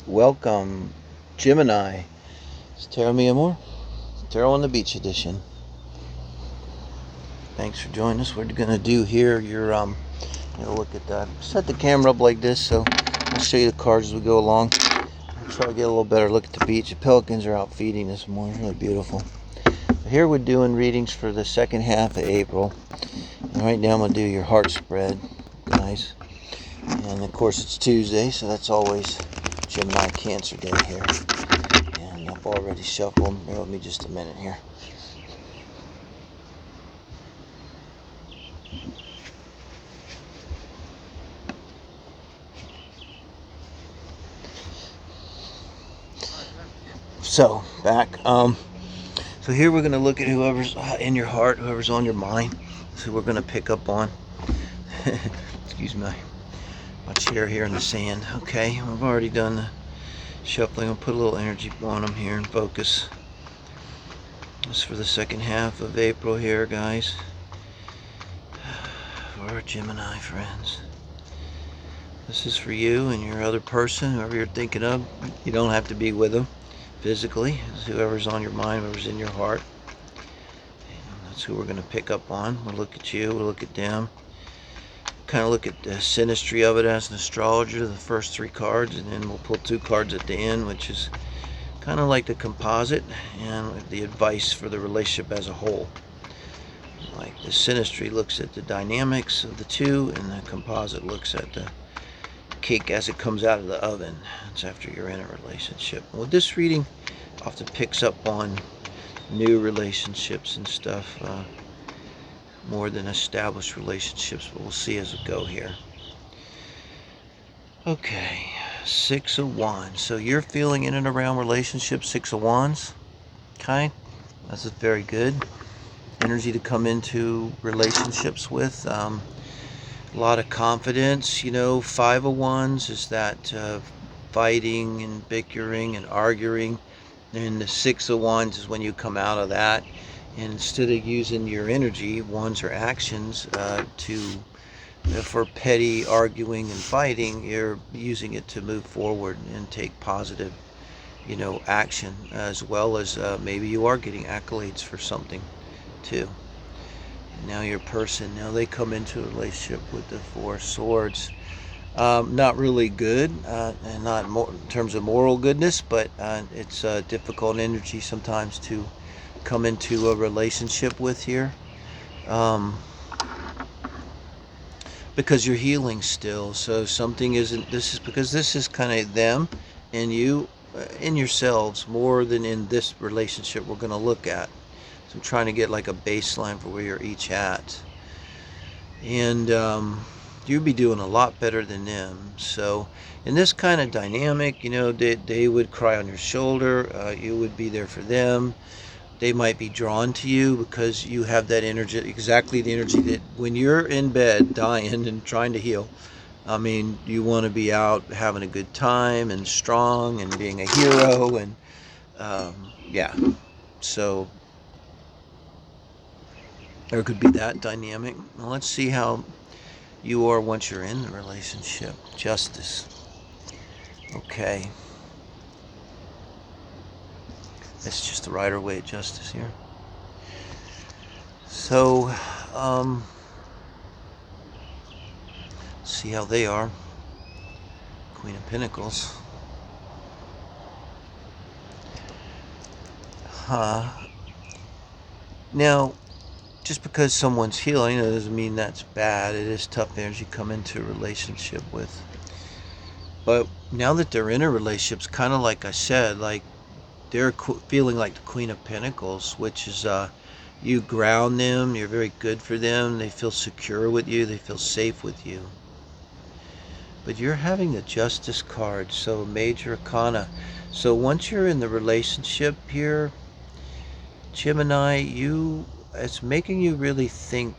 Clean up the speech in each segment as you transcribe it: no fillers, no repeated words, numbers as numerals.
Welcome, Gemini. It's Tarot Me Amor. Tarot on the Beach edition. Thanks for joining us. We're gonna do here look at that. Set the camera up like this so I'll show you the cards as we go along. I'll try to get a little better look at the beach. The pelicans are out feeding this morning. Really beautiful. Here we're doing readings for the second half of April. And right now I'm gonna do your heart spread, guys. And of course it's Tuesday, so that's always Gemini Cancer Day here. And I've already shuffled. Bear with me just a minute here. So back. So here we're going to look at whoever's in your heart, whoever's on your mind. So we're going to pick up on. Excuse my chair here in the sand. Okay, I've already done the shuffling. I'll put a little energy on them here and focus. This is for the second half of April here, guys. For our Gemini friends. This is for you and your other person, whoever you're thinking of. You don't have to be with them physically. It's whoever's on your mind, whoever's in your heart. And that's who we're going to pick up on. We'll look at you, we'll look at them. Kind of look at the synastry of it as an astrologer, the first three cards, and then we'll pull two cards at the end, which is kind of like the composite and the advice for the relationship as a whole. Like the synastry looks at the dynamics of the two, and the composite looks at the cake as it comes out of the oven. It's after you're in a relationship. Well, this reading often picks up on new relationships and stuff, more than established relationships, but we'll see as we go here. Okay, Six of Wands. So you're feeling in and around relationships, Six of Wands. Okay, that's very good energy to come into relationships with. A lot of confidence. Five of Wands is that fighting and bickering and arguing, and the Six of Wands is when you come out of that, and instead of using your energy, wands or actions, for petty arguing and fighting, you're using it to move forward and take positive action, as well as maybe you are getting accolades for something too. Now your person, now they come into a relationship with the Four of Swords. Not really good, and not more in terms of moral goodness, but it's a difficult energy sometimes to come into a relationship with here, because you're healing still. So something isn't. This is because this is kind of them and you in yourselves more than in this relationship we're going to look at. So I'm trying to get like a baseline for where you're each at. And you'd be doing a lot better than them. So in this kind of dynamic, they would cry on your shoulder. You would be there for them. They might be drawn to you because you have that energy, exactly the energy that when you're in bed dying and trying to heal, you want to be out having a good time and strong and being a hero. And yeah, so there could be that dynamic. Well, let's see how you are once you're in the relationship. Justice. Okay. It's just the Rider-Waite Justice here. So, see how they are. Queen of Pentacles. Now, just because someone's healing doesn't mean that's bad. It is tough energy to come into a relationship with. But now that they're in a relationship, it's kind of like I said, like they're feeling like the Queen of Pentacles, which is you ground them, you're very good for them, they feel secure with you, they feel safe with you. But you're having the Justice card, so Major Arcana. So once you're in the relationship here, Gemini, it's making you really think.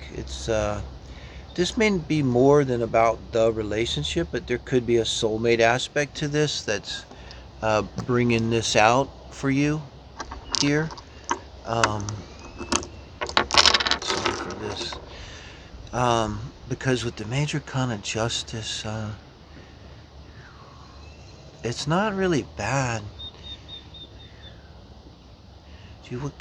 This may be more than about the relationship, but there could be a soulmate aspect to this that's bringing this out for you here. Sorry for this. Because with the Major Arcana Justice, it's not really bad.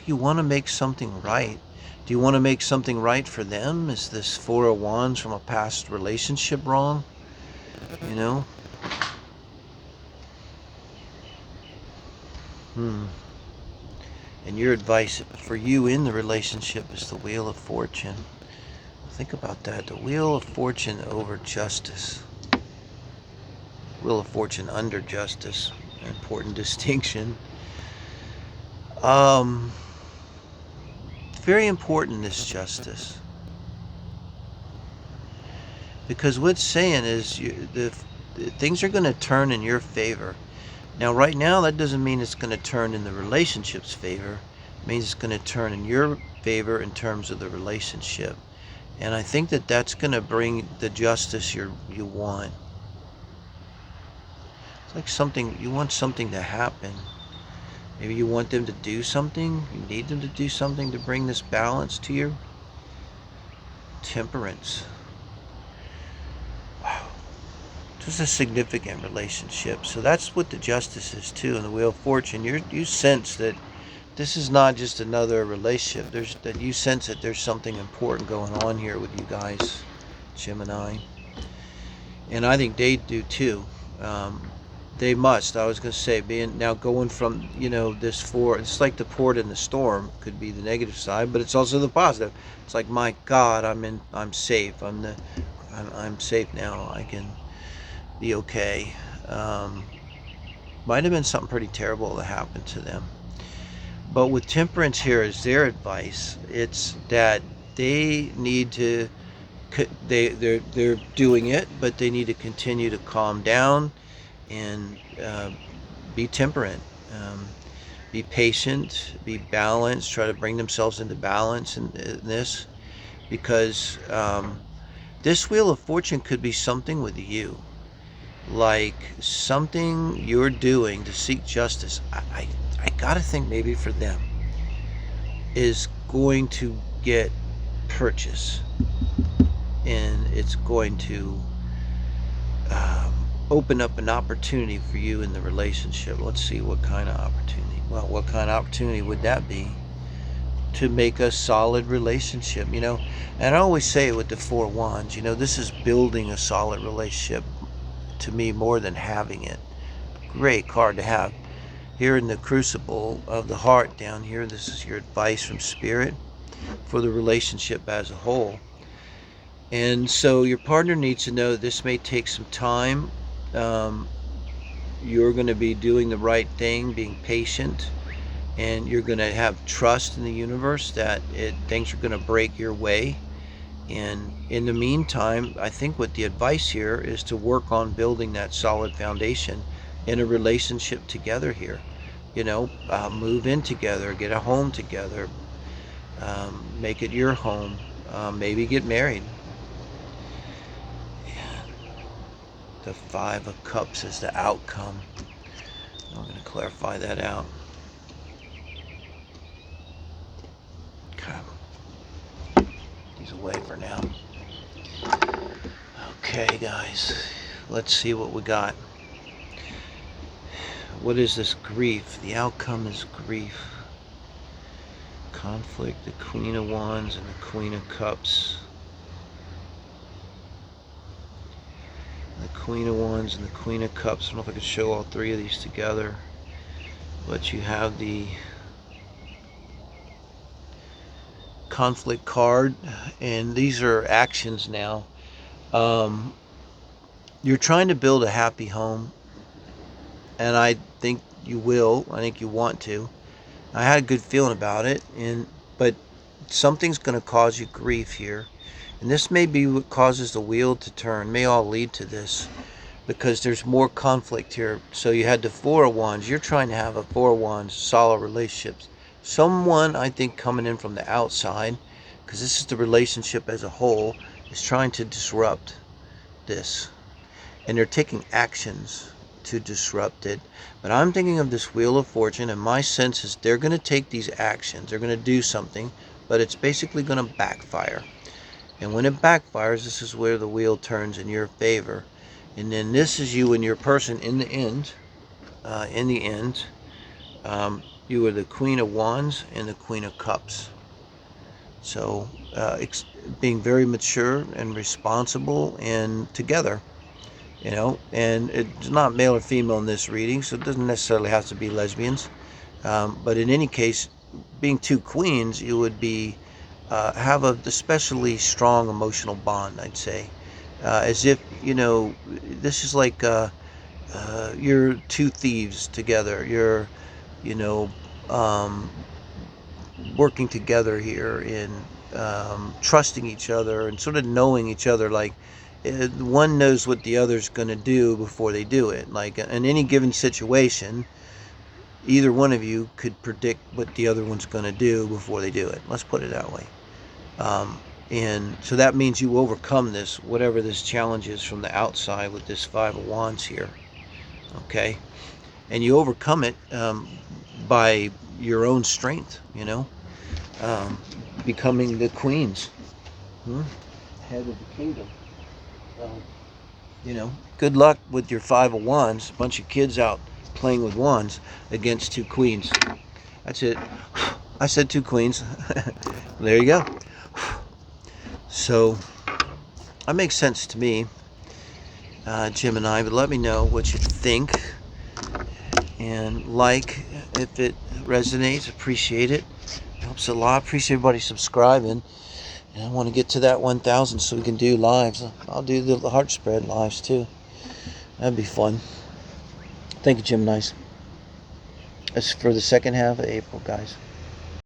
You want to make something right? Do you want to make something right for them? Is this Four of Wands from a past relationship wrong? You know? And your advice for you in the relationship is the Wheel of Fortune. Think about that. The Wheel of Fortune over justice. Wheel of Fortune under justice. Important distinction. Very important, this justice. Because what's saying is the things are going to turn in your favor. Now, right now, that doesn't mean it's going to turn in the relationship's favor. It means it's going to turn in your favor in terms of the relationship. And I think that that's going to bring the justice you want. It's like something, you want something to happen. Maybe you want them to do something. You need them to do something to bring this balance to your temperance. Wow. This is a significant relationship. So that's what the justice is too. In the Wheel of Fortune, you sense that this is not just another relationship. You sense that there's something important going on here with you guys, Gemini. And I think they do too. They must. I was going to say, going from, this four, it's like the port in the storm could be the negative side, but it's also the positive. It's like, my God, I'm safe. I'm safe now. I can be okay. Might have been something pretty terrible that happened to them. But with temperance here is their advice. It's that they need to, they're doing it, but they need to continue to calm down and be temperate, be patient, be balanced, try to bring themselves into balance in this, because this Wheel of Fortune could be something with you, like something you're doing to seek justice. I gotta think maybe for them is going to get purchase, and it's going to open up an opportunity for you in the relationship. Let's see what kind of opportunity. Well, what kind of opportunity would that be? To make a solid relationship, And I always say with the Four of Wands, this is building a solid relationship to me more than having it. Great card to have. Here in the Crucible of the Heart down here, this is your advice from Spirit for the relationship as a whole. And so your partner needs to know this may take some time. You're going to be doing the right thing, being patient, and you're going to have trust in the universe that things are going to break your way. And in the meantime, I think what the advice here is to work on building that solid foundation in a relationship together here. Move in together, get a home together, make it your home, maybe get married. The Five of Cups is the outcome. I'm going to clarify that out. Okay. He's away for now. Okay, guys. Let's see what we got. What is this grief? The outcome is grief. Conflict, the Queen of Wands, and the Queen of Cups. The Queen of Wands and the Queen of Cups. I don't know if I could show all three of these together. But you have the conflict card. And these are actions now. You're trying to build a happy home. And I think you will. I think you want to. I had a good feeling about it. But something's going to cause you grief here. And this may be what causes the wheel to turn. May all lead to this. Because there's more conflict here. So you had the Four of Wands. You're trying to have a Four of Wands solid relationships. Someone, I think, coming in from the outside, because this is the relationship as a whole, is trying to disrupt this. And they're taking actions to disrupt it. But I'm thinking of this Wheel of Fortune, and my sense is they're going to take these actions. They're going to do something, but it's basically going to backfire. And when it backfires, this is where the wheel turns in your favor. And then this is you and your person in the end in the end, you are the Queen of Wands and the Queen of Cups. So being very mature and responsible and together, and it's not male or female in this reading, so it doesn't necessarily have to be lesbians. But in any case, being two queens, you would be have a especially strong emotional bond, I'd say. As if, this is like you're two thieves together. You're, you know, um, working together here in trusting each other and sort of knowing each other. Like one knows what the other's going to do before they do it. Like in any given situation, either one of you could predict what the other one's going to do before they do it. Let's put it that way. And so that means you overcome this, whatever this challenge is from the outside with this Five of Wands here. Okay? And you overcome it by your own strength, becoming the queens, head of the kingdom. Good luck with your Five of Wands. A bunch of kids out playing with wands against two queens. That's it. I said two queens. There you go. So that makes sense to me, Gemini, but let me know what you think. And if it resonates, appreciate it. It helps a lot. Appreciate everybody subscribing. And I want to get to that 1,000 so we can do lives. I'll do the heart spread lives too. That'd be fun. Thank you, Geminis. That's for the second half of April, guys.